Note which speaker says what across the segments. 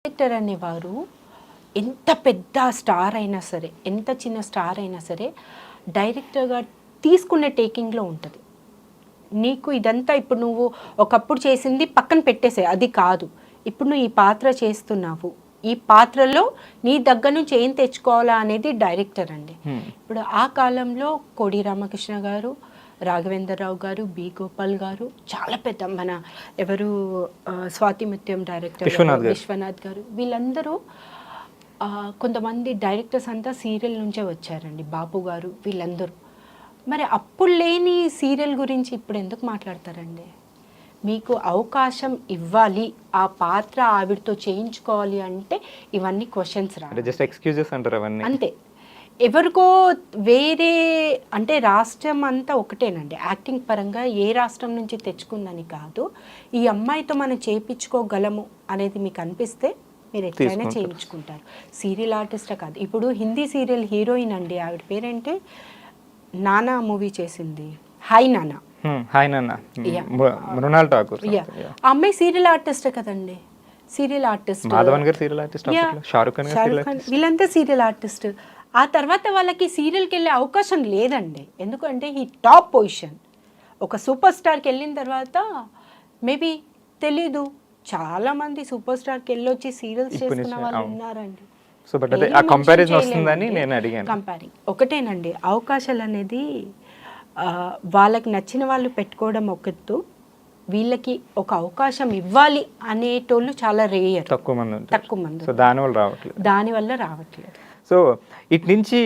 Speaker 1: Director అనేవారు ఎంత పెద్ద స్టార్ అయినా సరే, ఎంత చిన్న స్టార్ అయినా సరే, డైరెక్టర్గా తీసుకునే టేకింగ్లో ఉంటుంది. నీకు ఇదంతా ఇప్పుడు నువ్వు ఒకప్పుడు చేసింది పక్కన పెట్టేసే, అది కాదు. ఇప్పుడు నువ్వు ఈ పాత్ర చేస్తున్నావు, ఈ పాత్రలో నీ దగ్గర నుంచి ఏం తెచ్చుకోవాలా అనేది డైరెక్టర్ అండి. ఇప్పుడు ఆ కాలంలో కోడి రామకృష్ణ గారు, రాఘవేంద్రరావు గారు, బి గోపాల్ గారు, చాలా పెద్ద మన ఎవరు స్వాతి ముత్యం డైరెక్టర్ విశ్వనాథ్ గారు, వీళ్ళందరూ కొంతమంది డైరెక్టర్స్ అంతా సీరియల్ నుంచే వచ్చారండి. బాపు గారు, వీళ్ళందరూ. మరి అప్పుడు లేని సీరియల్ గురించి ఇప్పుడు ఎందుకు మాట్లాడతారండి? మీకు అవకాశం ఇవ్వాలి, ఆ పాత్ర ఆవిడతో చేయించుకోవాలి అంటే ఇవన్నీ క్వశ్చన్స్ రా,
Speaker 2: జస్ట్ ఎక్స్క్యూజెస్ అంటారు అవన్నీ.
Speaker 1: అంతే. ఎవరికో వేరే అంటే రాష్ట్రం అంతా ఒకటేనండి. యాక్టింగ్ పరంగా ఏ రాష్ట్రం నుంచి తెచ్చుకుందని కాదు, ఈ అమ్మాయితో మనం చేయించుకోగలము అనేది మీకు అనిపిస్తే మీరు ఎట్లయినా చేయించుకుంటారు. సీరియల్ ఆర్టిస్టే కాదు, ఇప్పుడు హిందీ సీరియల్ హీరోయిన్ అండి, ఆవిడ పేరేంటే నానా మూవీ చేసింది, హాయ్ నానా.
Speaker 2: హాయ్ నాన్న, మృణాల్ ఠాకూర్.
Speaker 1: ఆ అమ్మాయి సీరియల్ ఆర్టిస్టే కదండి, సీరియల్ ఆర్టిస్ట్.
Speaker 2: మాధవన్ గారు సీరియల్ ఆర్టిస్ట్, షారుఖ్ ఖాన్,
Speaker 1: వీళ్ళంతా సీరియల్ ఆర్టిస్ట్. ఆ తర్వాత వాళ్ళకి సీరియల్కి వెళ్ళే అవకాశం లేదండి. ఎందుకంటే ఈ టాప్ పొజిషన్ ఒక సూపర్ స్టార్కి వెళ్ళిన తర్వాత మేబీ తెలీదు, చాలా మంది సూపర్ స్టార్కి వెళ్ళొచ్చి సీరియల్స్ చేసుకున్న వాళ్ళు ఉన్నారండి.
Speaker 2: సో బట్ అదే ఆ కంపారిజన్ వస్తుందని నేను అడిగాను.
Speaker 1: కంపేరింగ్ ఒకటేనండి, అవకాశాలు అనేది వాళ్ళకి నచ్చిన వాళ్ళు పెట్టుకోవడం ఒకత్తు, వీళ్ళకి ఒక అవకాశం ఇవ్వాలి అనేటోళ్ళు చాలా రేయర్,
Speaker 2: తక్కువ మంది. సో
Speaker 1: దానివల్ల రావట్లేదు.
Speaker 2: సో ఇటు నుంచి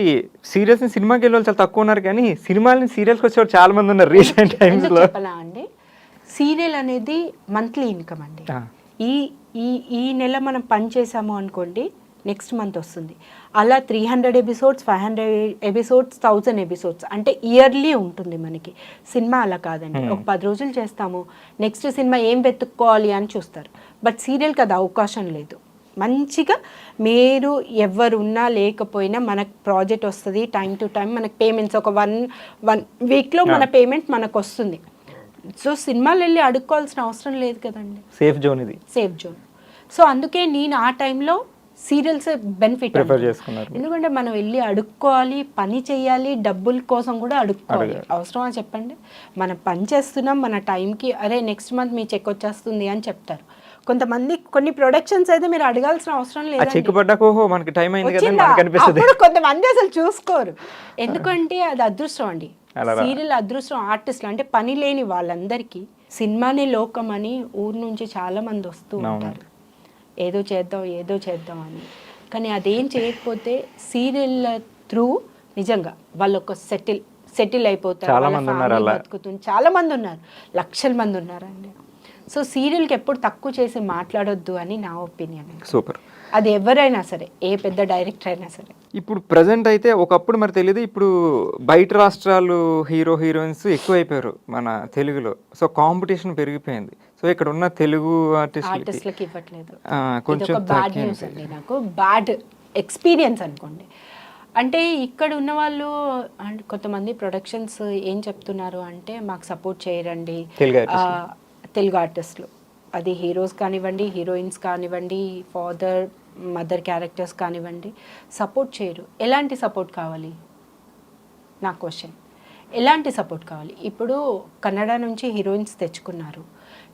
Speaker 2: సీరియల్స్ సినిమాకి వెళ్ళే వాళ్ళు చాలా తక్కువ ఉన్నారు, కానీ సినిమాలని సీరియల్స్కి వచ్చేవాళ్ళు చాలా మంది ఉన్నారు రీసెంట్ టైమ్స్లో.
Speaker 1: చెప్పలా అండి, సీరియల్ అనేది మంత్లీ ఇన్కమ్ అండి. ఈ నెల మనం పని చేసాము అనుకోండి, నెక్స్ట్ మంత్ వస్తుంది. అలా 300 ఎపిసోడ్స్, 500 ఎపిసోడ్స్, 1000 ఎపిసోడ్స్ అంటే ఇయర్లీ ఉంటుంది మనకి. సినిమా అలా కాదండి, ఒక 10 రోజులు చేస్తాము, నెక్స్ట్ సినిమా ఏం వెతుక్కోవాలి అని చూస్తారు. బట్ సీరియల్కి అది అవకాశం లేదు. మంచిగా మీరు ఎవరు ఉన్నా లేకపోయినా మనకు ప్రాజెక్ట్ వస్తుంది, టైం టు టైం మనకు పేమెంట్స్ ఒక వన్ వీక్లో మన పేమెంట్ మనకు వస్తుంది. సో సినిమాలు వెళ్ళి అడుక్కోవాల్సిన అవసరం లేదు కదండి,
Speaker 2: సేఫ్ జోన్ ఇది,
Speaker 1: సేఫ్ జోన్. సో అందుకే నేను ఆ టైంలో సీరియల్స్ బెనిఫిట్, ఎందుకంటే మనం వెళ్ళి అడుక్కోవాలి, పని చేయాలి, డబ్బుల కోసం కూడా అడుక్కోవాలి. అవసరమా చెప్పండి? మనం పని చేస్తున్నాం, మన టైంకి అరే నెక్స్ట్ మంత్ మీ చెక్ వచ్చేస్తుంది అని చెప్తారు. కొంతమంది కొన్ని ప్రొడక్షన్స్ అయితే మీరు అడగాల్సిన అవసరం లేదు, కొంతమంది అసలు చూసుకోరు. ఎందుకంటే అది అదృష్టం అండి, సీరియల్ అదృష్టం. ఆర్టిస్టులు అంటే పని లేని వాళ్ళందరికీ సినిమానే లోకం అని ఊరు నుంచి చాలా మంది వస్తూ ఉంటారు, ఏదో చేద్దాం అని. కానీ అదేం చేయకపోతే సీరియల్ త్రూ నిజంగా వాళ్ళు ఒక సెటిల్ అయిపోతారు, బతుకుతుంది. చాలా మంది ఉన్నారు, లక్షల మంది ఉన్నారండి. సో సీరియల్కి ఎప్పుడు తక్కువ చేసి మాట్లాడొద్దు అని నా ఒపీనియన్.
Speaker 2: సూపర్.
Speaker 1: అది ఎవరైనా సరే, ఏ పెద్ద డైరెక్టర్ అయినా సరే.
Speaker 2: ఇప్పుడు ప్రజెంట్ అయితే ఒకప్పుడు మరి తెలియదు, ఇప్పుడు బయట రాష్ట్రాలు హీరోయిన్స్ ఎక్కువ అయిపోయారు మన తెలుగులో. సో కాంపిటీషన్ పెరిగిపోయింది. సో ఇక్కడ ఉన్న తెలుగు
Speaker 1: ఆర్టిస్టులకి ఇవ్వట్లేదు,
Speaker 2: కొంచెం
Speaker 1: బ్యాడ్ న్యూస్ అండి, నాకు బ్యాడ్ ఎక్స్పీరియన్స్ అనుకోండి. అంటే ఇక్కడ ఉన్న వాళ్ళు కొంతమంది ప్రొడక్షన్స్ ఏం చెప్తున్నారు అంటే మాకు సపోర్ట్ చేయరండి తెలుగు ఆర్టిస్టులు. అది హీరోస్ కానివ్వండి, హీరోయిన్స్ కానివ్వండి, ఫాదర్ మదర్ క్యారెక్టర్స్ కానివ్వండి, సపోర్ట్ చేయరు. ఎలాంటి సపోర్ట్ కావాలి నా క్వశ్చన్, ఎలాంటి సపోర్ట్ కావాలి? ఇప్పుడు కన్నడ నుంచి హీరోయిన్స్ తెచ్చుకున్నారు,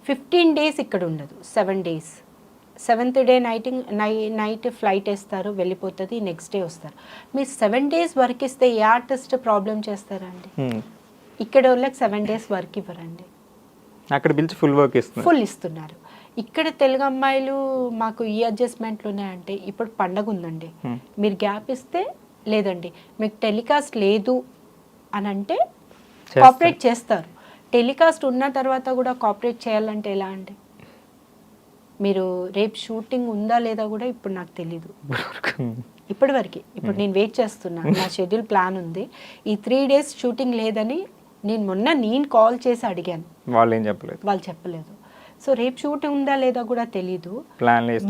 Speaker 1: 15 days ఇక్కడ ఉండదు, 7 days, 7th day night flight వేస్తారు, వెళ్ళిపోతుంది, నెక్స్ట్ డే వస్తారు. మీరు 7 days వర్క్ ఇస్తే ఏ ఆర్టిస్ట్ ప్రాబ్లం చేస్తారండి? ఇక్కడ వాళ్ళకి 7 days వర్క్ ఇవ్వరండి,
Speaker 2: అక్కడ పిలిచి ఫుల్
Speaker 1: ఇస్తున్నారు. ఇక్కడ తెలుగు అమ్మాయిలు మాకు ఈ అడ్జస్ట్మెంట్లు ఉన్నాయంటే, ఇప్పుడు పండగ ఉందండి, మీరు గ్యాప్ ఇస్తే లేదండి మీకు టెలికాస్ట్ లేదు అని అంటే కోఆపరేట్ చేస్తారు. టెలికాస్ట్ ఉన్న తర్వాత కూడా కోఆపరేట్ చేయాలంటే ఎలా అండి? మీరు రేపు షూటింగ్ ఉందా లేదా కూడా ఇప్పుడు నాకు తెలీదు, ఇప్పటివరకు. ఇప్పుడు నేను వెయిట్ చేస్తున్నా, నా షెడ్యూల్ ప్లాన్ ఉంది, ఈ 3 days షూటింగ్ లేదని నేను కాల్ చేసి అడిగాను, వాళ్ళు చెప్పలేదు. సో రేపు షూటింగ్ ఉందా లేదా కూడా తెలీదు.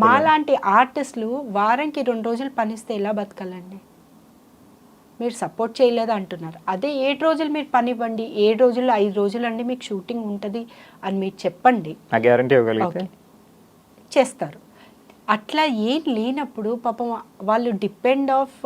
Speaker 1: మాలాంటి ఆర్టిస్టులు వారానికి 2 రోజులు పనిస్తే ఎలా బతకాలండి? మీరు సపోర్ట్ చేయలేదు అంటున్నారు. అదే 7 రోజులు మీరు పని ఇవ్వండి, 7 రోజులు 5 రోజులు అండి మీకు షూటింగ్ ఉంటుంది అని మీరు చెప్పండి, చేస్తారు. అట్లా ఏం లేనప్పుడు పాపం వాళ్ళు డిపెండ్ ఆఫ్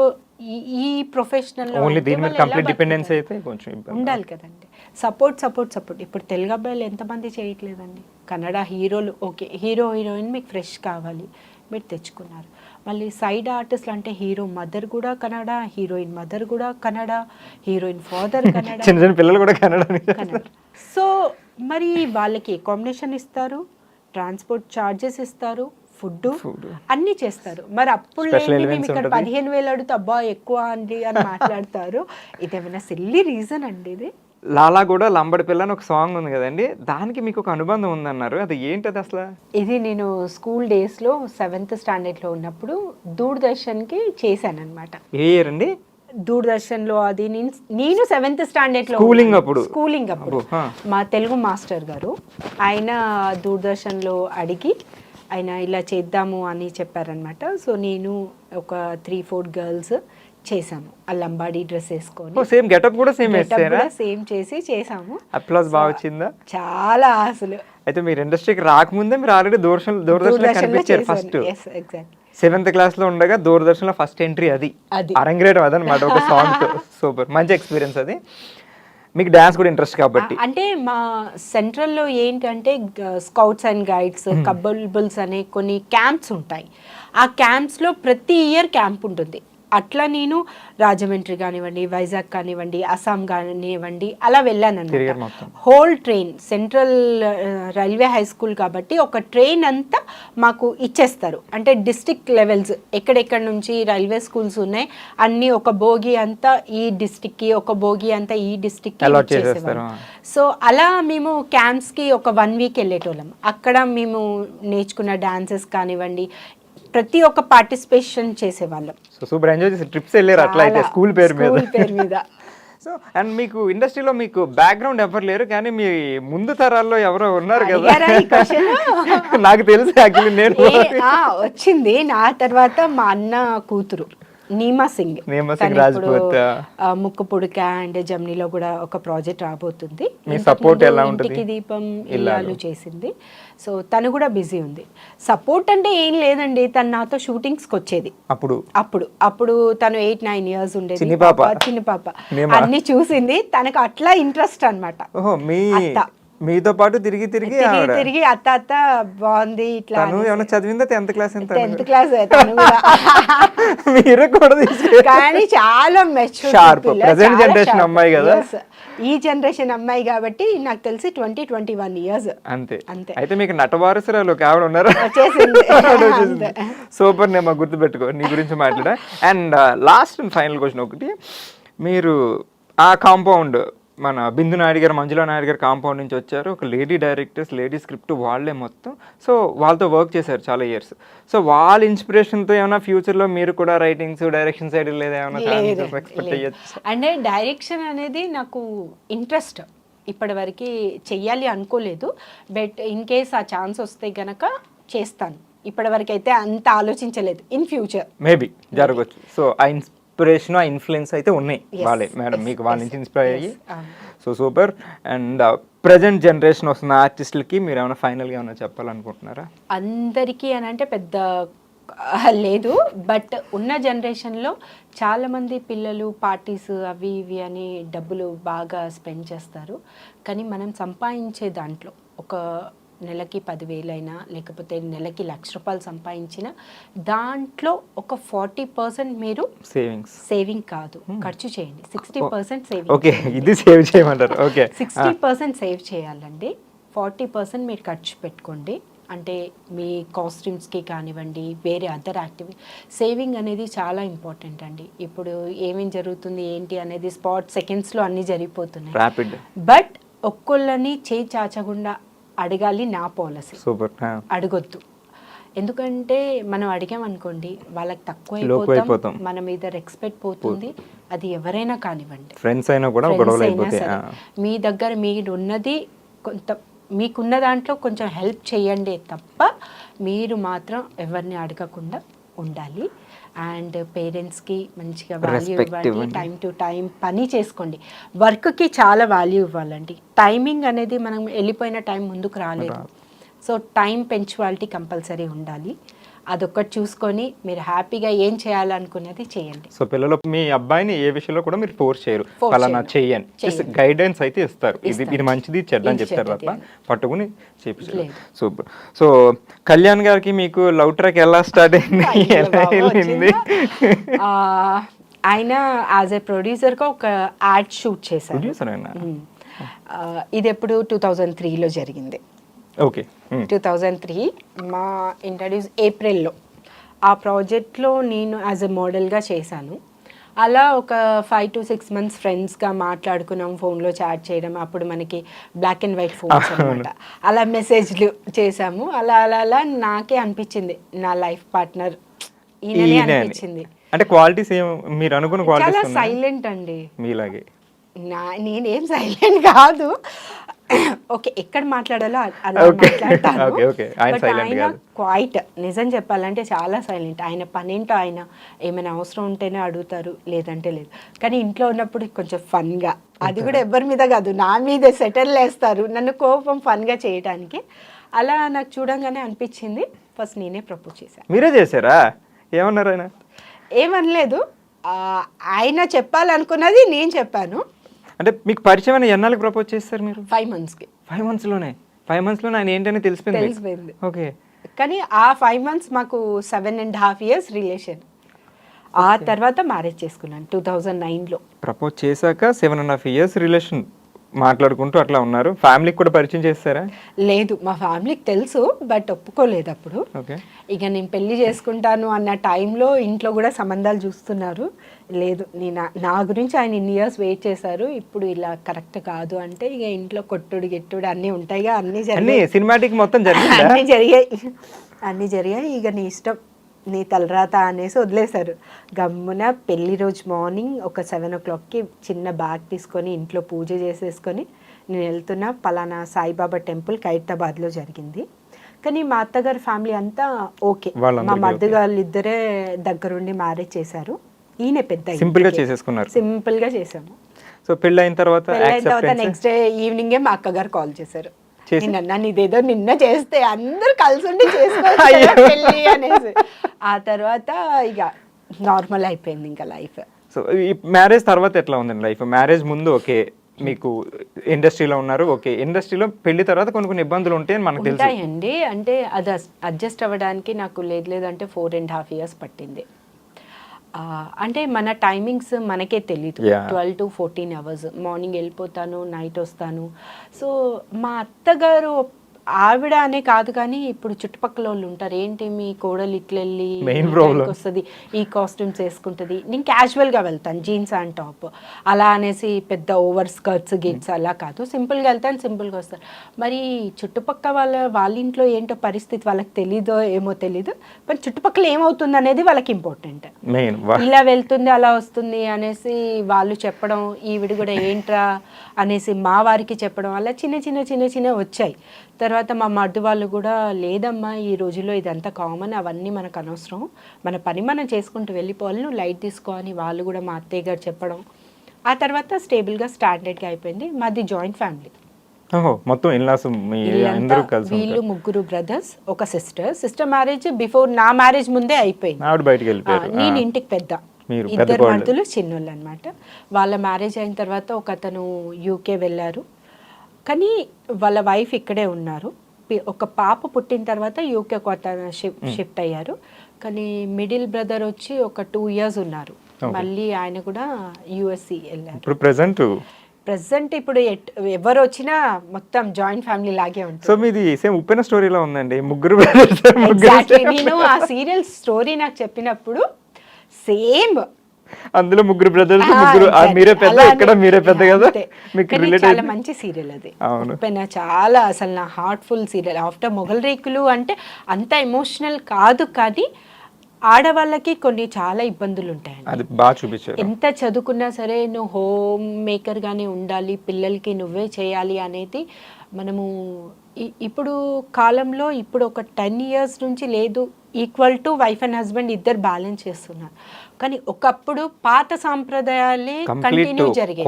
Speaker 1: ఈ ప్రొఫెషనల్లో
Speaker 2: ఓన్లీ దీని మీద కంప్లీట్ డిపెండెన్స్ అయితే కొంచెం ఇబ్బంది.
Speaker 1: ఉండాలి కదండి. సపోర్ట్ ఇప్పుడు తెలుగు అబ్బాయిలు ఎంతమంది చేయట్లేదండి. కన్నడ హీరోలు ఓకే, హీరో హీరోయిన్ మీకు ఫ్రెష్ కావాలి, మీరు తెచ్చుకున్నారు. మళ్ళీ సైడ్ ఆర్టిస్ట్లు అంటే హీరో మదర్ కూడా కన్నడ, హీరోయిన్ మదర్ కూడా కన్నడ, హీరోయిన్ ఫాదర్ కన్నడ,
Speaker 2: చిన్న చిన్న పిల్లలు కూడా
Speaker 1: కన్నడ. సో మరి వాళ్ళకి అకామిడేషన్ ఇస్తారు, ట్రాన్స్పోర్ట్ ఛార్జెస్ ఇస్తారు, ఫుడ్ అన్నీ చేస్తారు. మరి అప్పుడు మేము ఇక్కడ 15,000 అడుగుతా అబ్బా ఎక్కువ అండి అని మాట్లాడతారు. ఇదేమైనా సిల్లీ రీజన్ అండి ఇది?
Speaker 2: లాలా కూడా లంబడి పిల్ల అని ఒక సాంగ్ ఉంది కదండి, దానికి మీకు ఒక అనుబంధం ఉందన్నారు, అది ఏంటది అసలు?
Speaker 1: ఇది నేను స్కూల్ డేస్లో 7th స్టాండర్డ్లో ఉన్నప్పుడు దూరదర్శన్కి చేశానన్నమాట.
Speaker 2: ఏ ఇయర్ అండి?
Speaker 1: దూరదర్శన్లో అది నేను 7th స్టాండర్డ్లో స్కూలింగ్ అప్పుడు మా తెలుగు మాస్టర్ గారు ఆయన దూరదర్శన్లో అడిగి ఆయన ఇలా చేద్దాము అని చెప్పారనమాట. సో నేను ఒక 3-4 గర్ల్స్ చేసాము, ఆ లంబాడీ డ్రెస్ వేసుకొని
Speaker 2: సేమ్ గెటప్ కూడా
Speaker 1: సేమ్ చేసి చేసాము.
Speaker 2: అప్లాస్ బాగా వచ్చిందా?
Speaker 1: చాలా అసలు.
Speaker 2: అయితే మీరు ఇండస్ట్రీకి రాకముందే మీరు ఆల్రెడీ దూరదర్శన్ కనిపించారు ఫస్ట్. 7th క్లాస్లో ఉండగా దూరదర్శన్లో ఫస్ట్ ఎంట్రీ అది అరంగేయడం అదనమాట ఒక సాంగ్. సూపర్, మంచి ఎక్స్పీరియన్స్ అది. మీకు డాన్స్ కూడా ఇంట్రెస్ట్ కాబట్టి.
Speaker 1: అంటే మా సెంట్రల్లో ఏంటంటే స్కౌట్స్ అండ్ గైడ్స్, కబుల్బుల్స్ అనే కొన్ని క్యాంప్స్ ఉంటాయి. ఆ క్యాంప్స్లో ప్రతి ఇయర్ క్యాంప్ ఉంటుంది. అట్లా నేను రాజమండ్రి కానివ్వండి, వైజాగ్ కానివ్వండి, అస్సాం కానివ్వండి అలా వెళ్ళాను అనమాట. Whole train, central railway high school కాబట్టి ఒక ట్రైన్ అంతా మాకు ఇచ్చేస్తారు. అంటే డిస్ట్రిక్ట్ లెవెల్స్ ఎక్కడెక్కడ నుంచి రైల్వే స్కూల్స్ ఉన్నాయి అన్నీ ఒక బోగి అంతా ఈ డిస్ట్రిక్ట్కి, ఒక బోగి అంతా ఈ డిస్ట్రిక్ట్కి ఇచ్చేసేవారు. సో అలా మేము క్యాంప్స్కి ఒక 1 వీక్ వెళ్ళేటోళ్ళం. అక్కడ మేము నేర్చుకున్న డాన్సెస్ కానివ్వండి ప్రతి ఒక్క పార్టిసిపేషన్ చేసేవాళ్ళం.
Speaker 2: సో సూపర్ ఎంజాయ్ చేసి ట్రిప్స్ వెళ్ళారు అట్లా అయితే స్కూల్ పేరు మీద. సో అండ్ మీకు ఇండస్ట్రీలో మీకు బ్యాక్గ్రౌండ్ ఎవరు లేరు, కానీ మీ ముందు తరాల్లో ఎవరో ఉన్నారు కదా, నాకు తెలుసు యాక్చువల్లీ. నేను
Speaker 1: వచ్చింది నా తర్వాత మా అన్న కూతురు నీమా సింగ్
Speaker 2: రాజ్పూత్,
Speaker 1: ముక్కు పుడక అండ్ జమ్నీలో కూడా ఒక ప్రాజెక్ట్ రాబోతుంది. ఇంటికి దీపం ఇల్లాలు చేసింది. సో తను కూడా బిజీ ఉంది. సపోర్ట్ అంటే ఏం లేదండి, తను నాతో షూటింగ్స్కి వచ్చేది. అప్పుడు తను 8-9 years ఉండేది, చిన్న పాప అన్ని చూసింది. తనకు అట్లా ఇంట్రెస్ట్ అనమాట.
Speaker 2: మీతో పాటు తిరిగి
Speaker 1: అత్త బాగుంది ఇట్లా.
Speaker 2: ఏమైనా చదివిందా? 10th class?
Speaker 1: 10th క్లాస్
Speaker 2: మీరు కూడా
Speaker 1: కానీ చాలా
Speaker 2: షార్ప్ ప్రెజెంట్ జనరేషన్ అమ్మాయి కదా.
Speaker 1: ఈ జనరేషన్ అమ్మాయి కాబట్టి నాకు తెలిసి 20-21 years
Speaker 2: అంతే. అయితే మీకు నటవారసురాలు కావడం ఉన్నారు. సూపర్ నేమ్ గుర్తుపెట్టుకో, నీ గురించి మాట్లాడా. And last and final question ఒకటి, మీరు ఆ కాంపౌండ్ మన బిందు నాయుడు గారు, మంజులా నాయుడు గారు కాంపౌండ్ నుంచి వచ్చారు. ఒక లేడీ డైరెక్టర్స్, లేడీ స్క్రిప్ట్ వాళ్ళే మొత్తం. సో వాళ్ళతో వర్క్ చేశారు చాలా ఇయర్స్. సో వాళ్ళ ఇన్స్పిరేషన్తో ఏమైనా ఫ్యూచర్లో మీరు కూడా రైటింగ్స్, డైరెక్షన్ సైడ్ లేదా ఏమైనా ఎక్స్పెక్ట్ చేయొచ్చు?
Speaker 1: అంటే డైరెక్షన్ అనేది నాకు ఇంట్రెస్ట్, ఇప్పటివరకు చెయ్యాలి అనుకోలేదు. బట్ ఇన్ కేస్ ఆ ఛాన్స్ వస్తే గనక చేస్తాను. ఇప్పటివరకు అయితే అంత ఆలోచించలేదు. ఇన్ ఫ్యూచర్
Speaker 2: మేబీ జరగవచ్చు. సో ఆ ఇన్స్పిరేషన్, ఆ ఇన్ఫ్లుయెన్స్ అయితే ఉన్నాయి వాళ్ళే మేడం, మీకు వాళ్ళ నుంచి ఇన్స్పైర్ అయ్యి. So super. And present generation వస్తున్న ఆర్టిస్టులకి మీరు ఏమైనా ఫైనల్గా ఏమైనా చెప్పాలనుకుంటున్నారా?
Speaker 1: అందరికీ అని అంటే పెద్ద లేదు, బట్ ఉన్న జనరేషన్లో చాలామంది పిల్లలు పార్టీస్ అవి ఇవి అని డబ్బులు బాగా స్పెండ్ చేస్తారు. కానీ మనం సంపాదించే దాంట్లో ఒక నెలకి 10,000 అయినా లేకపోతే నెలకి ₹1,00,000 సంపాదించిన దాంట్లో ఒక 40% మీరు సేవింగ్ కాదు ఖర్చు చేయండి. 60% సేవింగ్.
Speaker 2: ఓకే, ఇది సేవ్ చేయమంటారు. ఓకే,
Speaker 1: 60% సేవ్ చేయాలండి. 40% మీరు ఖర్చు పెట్టుకోండి. అంటే మీ కాస్ట్యూమ్స్కి కానివ్వండి, వేరే అదర్ యాక్టివిటీ. సేవింగ్ అనేది చాలా ఇంపార్టెంట్ అండి. ఇప్పుడు ఏమేం జరుగుతుంది ఏంటి అనేది సెకండ్స్లో అన్నీ జరిగిపోతున్నాయి. బట్ ఒక్కొళ్ళని చేయి చాచకుండా అడగాలి, నా పాలసీ. అడగొద్దు. ఎందుకంటే మనం అడిగామనుకోండి వాళ్ళకి తక్కువ అయిపోతాం, మన మీద రెస్పెక్ట్ పోతుంది. అది ఎవరైనా కానివ్వండి,
Speaker 2: ఫ్రెండ్స్ అయినా కూడా
Speaker 1: మీ దగ్గర మీరున్నది కొంత, మీకున్న దాంట్లో కొంచెం హెల్ప్ చేయండి తప్ప మీరు మాత్రం ఎవరిని అడగకుండా ఉండాలి. అండ్ పేరెంట్స్కి మంచిగా వాల్యూ ఇవ్వండి. టైం టు టైం పని చేసుకోండి. వర్క్కి చాలా వాల్యూ ఇవ్వాలండి. టైమింగ్ అనేది మనం వెళ్ళిపోయిన టైం ముందుకు రాలేదు. సో టైం పంక్చువాలిటీ కంపల్సరీ ఉండాలి. అదొక్కటి చూసుకొని మీరు హ్యాపీగా ఏం చేయాలనుకున్నది చేయండి.
Speaker 2: సో పిల్లలు మీ అబ్బాయిని ఏ విషయంలో కూడా మీరు ఫోర్స్ చేయరు,
Speaker 1: Force
Speaker 2: పలానా
Speaker 1: చేయను.
Speaker 2: చెయ్యని, గైడెన్స్ అయితే ఇస్తారు. ఇది మంచిది చెడ్డ అని
Speaker 1: ఇది
Speaker 2: చెప్తారు
Speaker 1: చెడ్డది
Speaker 2: తప్ప
Speaker 1: అని.
Speaker 2: పట్టుకుని చేపించారు.
Speaker 1: లేదు.
Speaker 2: సూపర్. సో కళ్యాణ్ గారికి మీకు లవ్ ట్రాక్ ఎలా స్టార్ట్ అయింది,
Speaker 1: అయ్యో
Speaker 2: ఎలా
Speaker 1: బాబు,
Speaker 2: వెళ్ళింది?
Speaker 1: వచ్చిందా? ఆయన యాజ్ ఏ ప్రొడ్యూసర్గా ఒక యాడ్ షూట్ చేశారు.
Speaker 2: Producer అయినా?
Speaker 1: ఇది ఎప్పుడు 2003లో జరిగింది.
Speaker 2: ఓకే.
Speaker 1: 2003 మా ఇంట్రడ్యూస్ ఏప్రిల్లో ఆ ప్రాజెక్ట్లో నేను యాజ్ ఎ మోడల్గా చేశాను. అలా ఒక 5 to 6 months ఫ్రెండ్స్గా మాట్లాడుకున్నాం, ఫోన్లో చాట్ చేయడం. అప్పుడు మనకి బ్లాక్ అండ్ వైట్ ఫోన్స్ అనమాట. అలా మెసేజ్లు చేసాము. అలా అలా అలా నాకే అనిపించింది నా లైఫ్ పార్ట్నర్ ఈయననే అనిపించింది.
Speaker 2: అంటే క్వాలిటీస్ ఏం మీరు అనుకున్న
Speaker 1: చాలా
Speaker 2: క్వాలిటీస్
Speaker 1: సైలెంట్ అండి.
Speaker 2: మీలాగే?
Speaker 1: నేనేం సైలెంట్ కాదు. ఓకే, ఎక్కడ మాట్లాడాలో అలా మాట్లాడతాను. బట్ ఆయన క్వైట్, నిజం చెప్పాలంటే చాలా సైలెంట్. ఆయన పనేంటో ఆయన ఏమైనా అవసరం ఉంటేనే అడుగుతారు, లేదంటే లేదు. కానీ ఇంట్లో ఉన్నప్పుడు కొంచెం ఫన్గా, అది కూడా ఎవరి మీద కాదు నా మీదే సెటిల్ వేస్తారు నన్ను కోపం ఫన్గా చేయడానికి. అలా నాకు చూడంగానే అనిపించింది. ఫస్ట్ నేనే ప్రపోజ్ చేశాను.
Speaker 2: మీరే చేశారా? ఏమన్నారు ఆయన?
Speaker 1: ఏమనలేదు. ఆయన చెప్పాలనుకున్నది నేను చెప్పాను.
Speaker 2: అంటే మీకు పరిచయం అయిన ఎన్నాళ్ళకి ప్రపోజ్ చేస్తారు మీరు?
Speaker 1: 5 monthsకి.
Speaker 2: 5 monthsలోనే? 5 monthsలోనే ఆయన ఏంటని తెలిసిపోయింది? ఓకే.
Speaker 1: కానీ ఆ 5 months మాకు 7.5 years రిలేషన్. ఆ తర్వాత మ్యారేజ్ చేసుకున్నాను 2009లో.
Speaker 2: ప్రపోజ్ చేశాక 7.5 years రిలేషన్ మాట్లాడుకుంటూ అట్లా ఉన్నారు. ఫ్యామిలీకి కూడా పరిచయం చేస్తారా?
Speaker 1: లేదు, మా ఫ్యామిలీకి తెలుసు, బట్ ఒప్పుకోలేదు అప్పుడు.
Speaker 2: ఓకే.
Speaker 1: ఇక నేను పెళ్లి చేసుకుంటాను అన్న టైంలో ఇంట్లో కూడా సంబంధాలు చూస్తున్నారు. లేదు, నా గురించి ఆయన ఇన్ని ఇయర్స్ వెయిట్ చేశారు, ఇప్పుడు ఇలా కరెక్ట్ కాదు అంటే ఇక ఇంట్లో కొట్టుడు గిట్టుడు అన్నీ ఉంటాయిగా. అన్నీ
Speaker 2: సినిమాటిక్ మొత్తం
Speaker 1: అన్నీ జరిగాయి. ఇక నీ ఇష్టం, నీ తలరాత అనేసి వదిలేశారు. గమ్మున పెళ్లి రోజు మార్నింగ్ ఒక 7 o'clockకి చిన్న బ్యాగ్ తీసుకొని ఇంట్లో పూజ చేసేసుకొని నేను వెళ్తున్నా పలానా సాయిబాబా టెంపుల్ ఖైరతాబాద్లో జరిగింది. కానీ మా అత్తగారి ఫ్యామిలీ అంతా ఓకే, మా మద్దగాళ్ళు ఇద్దరే దగ్గరుండి మ్యారేజ్ చేశారు. ఈయన పెద్ద
Speaker 2: సింపుల్గా చేసేసుకున్నారు.
Speaker 1: సింపుల్గా చేసాము.
Speaker 2: సో పెళ్ళైన తర్వాత
Speaker 1: నెక్స్ట్ డే ఈవినింగే మా అక్కగారు కాల్ చేశారు. నన్ను ఇదేదో నిన్న చేస్తే అందరు కలిసి ఉండి చేసుకోవచ్చు పెళ్ళి అనేసి. ఆ తర్వాత ఇక నార్మల్ అయిపోయింది ఇంకా లైఫ్.
Speaker 2: సో ఈ మ్యారేజ్ తర్వాత ఎట్లా ఉందండి లైఫ్? మ్యారేజ్ ముందు ఓకే, మీకు ఇండస్ట్రీలో ఉన్నారు, ఓకే. ఇండస్ట్రీలో పెళ్లి తర్వాత కొన్ని ఇబ్బందులు ఉంటాయని మనకు తెలుసు.
Speaker 1: ఉంటాయండి. అంటే అది అడ్జస్ట్ అవ్వడానికి నాకు లేదంటే 4.5 years పట్టింది. అంటే మన టైమింగ్స్ మనకే తెలీదు. 12 to 14 hours, మార్నింగ్ వెళ్ళిపోతాను, నైట్ వస్తాను. సో మా అత్తగారు ఆవిడ అనే కాదు కానీ ఇప్పుడు చుట్టుపక్కల వాళ్ళు ఉంటారు, ఏంటి మీ కోడలు ఇట్లా వెళ్ళి వస్తుంది, ఈ కాస్ట్యూమ్స్ వేసుకుంటుంది. నేను క్యాజువల్గా వెళ్తాను, జీన్స్ అండ్ టాప్ అలా అనేసి పెద్ద ఓవర్ స్కర్ట్స్ గిట్స్ అలా కాదు, సింపుల్గా వెళ్తాను, సింపుల్గా వస్తాను. మరి చుట్టుపక్కల వాళ్ళ ఇంట్లో ఏంటో పరిస్థితి వాళ్ళకి తెలీదో ఏమో తెలీదు, కానీ చుట్టుపక్కల ఏమవుతుంది అనేది వాళ్ళకి ఇంపార్టెంట్. ఇలా వెళ్తుంది అలా వస్తుంది అనేసి వాళ్ళు చెప్పడం, ఈవిడ కూడా ఏంట్రా అనేసి మా వారికి చెప్పడం, అలా చిన్న వచ్చాయి. తర్వాత మా మర్ది వాళ్ళు కూడా లేదమ్మా ఈ రోజుల్లో ఇదంతా కామన్, అవన్నీ మనకు అనవసరం, మన పని మనం చేసుకుంటూ వెళ్ళిపోవాలి, నువ్వు లైట్ తీసుకో అని వాళ్ళు కూడా మా అత్తయ్య గారు చెప్పడం. ఆ తర్వాత స్టేబుల్గా స్టాండర్డ్గా అయిపోయింది. మాది జాయింట్ ఫ్యామిలీ.
Speaker 2: మొత్తం
Speaker 1: వీళ్ళు 3 brothers, ఒక సిస్టర్ మ్యారేజ్ బిఫోర్ నా మ్యారేజ్ ముందే అయిపోయింది. నేను ఇంటికి పెద్ద, 2 మర్దులు చిన్నోళ్ళు అనమాట. వాళ్ళ మ్యారేజ్ అయిన తర్వాత ఒక అతను యూకే వెళ్ళారు, కానీ వాళ్ళ వైఫ్ ఇక్కడే ఉన్నారు. ఒక పాప పుట్టిన తర్వాత యూకే కొత్త షిఫ్ట్ అయ్యారు. కానీ మిడిల్ బ్రదర్ వచ్చి ఒక 2 years ఉన్నారు, మళ్ళీ ఆయన కూడా యుఎస్సి వెళ్ళారు. ప్రెసెంట్ ఇప్పుడు ఎవరు వచ్చినా మొత్తం జాయింట్ ఫ్యామిలీ లాగే ఉంటుంది.
Speaker 2: సో మీది సేమ్ ఉప్పెన స్టోరీలో ఉందండి, 3
Speaker 1: brothers. నేను ఆ సీరియల్ స్టోరీ నాకు చెప్పినప్పుడు సేమ్
Speaker 2: అందులో 3 brothers, మీరే పెద్ద, ఇక్కడ మీరే పెద్ద కదా.
Speaker 1: చాలా మంచి సీరియల్ అది ఉప్పెన, చాలా అసలు నా హార్ట్ఫుల్ సీరియల్. ఆఫ్టర్ మొగల్ రేకులు అంటే అంత ఎమోషనల్ కాదు, కానీ ఆడవాళ్ళకి కొన్ని చాలా ఇబ్బందులు ఉంటాయండి.
Speaker 2: అది బాగా చూపించారు.
Speaker 1: ఎంత చదువుకున్నా సరే నువ్వు హోమ్ మేకర్గానే ఉండాలి, పిల్లలకి నువ్వే చేయాలి అనేది మనము ఇప్పుడు కాలంలో ఇప్పుడు ఒక 10 years నుంచి లేదు, equal to wife and husband ఇద్దరు బ్యాలెన్స్ చేస్తున్నారు. కానీ ఒకప్పుడు పాత సాంప్రదాయాలే కంటిన్యూ జరిగాయి,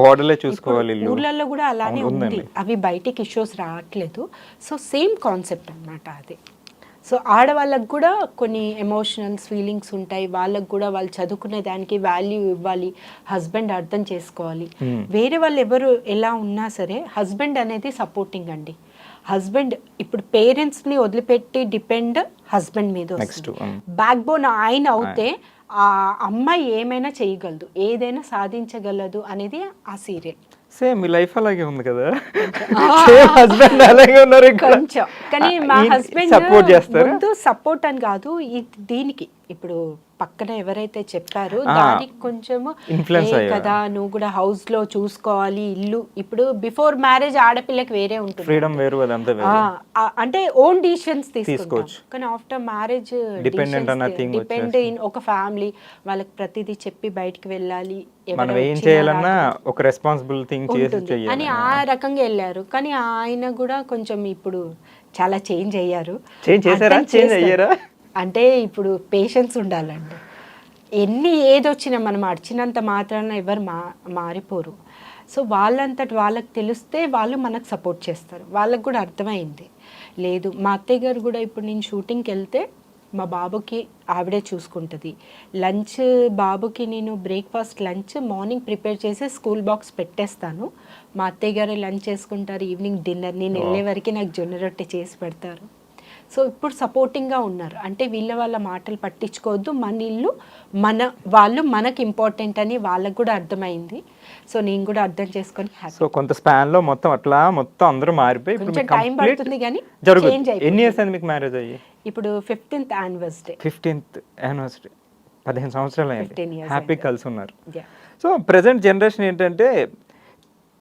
Speaker 1: ఊర్లలో కూడా అలానే ఉంది, అవి బయటికి ఇష్యూస్ రావట్లేదు. సో సేమ్ కాన్సెప్ట్ అన్నమాట అది. సో ఆడవాళ్ళకు కూడా కొన్ని ఎమోషనల్స్ ఫీలింగ్స్ ఉంటాయి, వాళ్ళకు కూడా వాళ్ళు చదువుకునే దానికి వాల్యూ ఇవ్వాలి, హస్బెండ్ అర్థం చేసుకోవాలి. వేరే వాళ్ళు ఎవరు ఎలా ఉన్నా సరే హస్బెండ్ అనేది సపోర్టింగ్ అండి. హస్బెండ్ ఇప్పుడు పేరెంట్స్ని వదిలిపెట్టి డిపెండ్ హస్బెండ్ మీద బ్యాక్ బోన్ ఆయన అవుతే ఆ అమ్మాయి ఏమైనా చేయగలదు, ఏదైనా సాధించగలదు అనేది ఆ సీరియల్.
Speaker 2: సేమ్ మీ లైఫ్ అలాగే ఉంది కదా, హస్బెండ్ అలాగే ఉన్నారు
Speaker 1: కొంచెం. కానీ మా హస్బెండ్
Speaker 2: సపోర్ట్ చేస్తారు.
Speaker 1: ముందు సపోర్ట్ అని కాదు, దీనికి ఇప్పుడు పక్కన ఎవరైతే చెప్పారో దానికి కొంచెము
Speaker 2: ఇన్ఫ్లుయెన్స్
Speaker 1: కదా, నువ్వు కూడా హౌస్ లో చూసుకోవాలి, ఇల్లు. ఇప్పుడు బిఫోర్ మ్యారేజ్ ఆడపిల్లకి వేరే ఉంటుంది,
Speaker 2: ఫ్రీడమ్ వేరు, అదంతా
Speaker 1: అంటే ఓన్ డిసిషన్స్ తీసుకోవచ్చు. కానీ ఆఫ్టర్ మ్యారేజ్ డిపెండ్ ఇన్ ఒక ఫ్యామిలీ, వాళ్ళకి ప్రతిదీ చెప్పి బయటికి వెళ్ళాలి,
Speaker 2: మనం ఏం చేయాలన్నా ఒక రెస్పాన్సిబుల్ థింగ్ చేసి
Speaker 1: అని ఆ రకంగా వెళ్ళారు. కానీ ఆయన కూడా కొంచెం ఇప్పుడు చాలా చేంజ్ అయ్యారు. అంటే ఇప్పుడు పేషెన్స్ ఉండాలండి. ఎన్ని ఏదొచ్చినా మనం అడిచినంత మాత్రాన ఎవరు మారిపోరు. సో వాళ్ళంతటి వాళ్ళకి తెలిస్తే వాళ్ళు మనకు సపోర్ట్ చేస్తారు. వాళ్ళకు కూడా అర్థమైంది. లేదు, మా అత్తయ్య గారు కూడా ఇప్పుడు నేను షూటింగ్కి వెళ్తే మా బాబుకి ఆవిడే చూసుకుంటుంది. లంచ్ బాబుకి నేను బ్రేక్ఫాస్ట్ లంచ్ మార్నింగ్ ప్రిపేర్ చేసి స్కూల్ బాక్స్ పెట్టేస్తాను. మా అత్తయ్య గారు లంచ్ చేసుకుంటారు, ఈవినింగ్ డిన్నర్ నేను వెళ్ళే వరకు నాకు జొన్న రొట్టె చేసి పెడతారు. సో ఇప్పుడు సపోర్టింగ్గా ఉన్నారు. అంటే వాళ్ళ మాటలు పట్టించుకోవద్దు, మన ఇల్లు వాళ్ళు మనకి ఇంపార్టెంట్ అని వాళ్ళకు కూడా అర్థమైంది. సో నేను కూడా అర్థం చేసుకొని
Speaker 2: సో కొంత స్పాన్ లో మొత్తం అందరూ మారిపోయి
Speaker 1: కొంచెం టైం పడుతుంది కానీ చేంజ్ అయిపోయింది.
Speaker 2: ఎన్ని ఇయర్స్ అయింది మీకు మ్యారేజ్ అయ్యి?
Speaker 1: ఇప్పుడు 15th యానివర్సరీ.
Speaker 2: 15th యానివర్సరీ, 15 సంవత్సరాలు అయింది. హ్యాపీ కలిసి ఉన్నారు.
Speaker 1: Yeah.
Speaker 2: సో ప్రెసెంట్ జనరేషన్ ఏంటంటే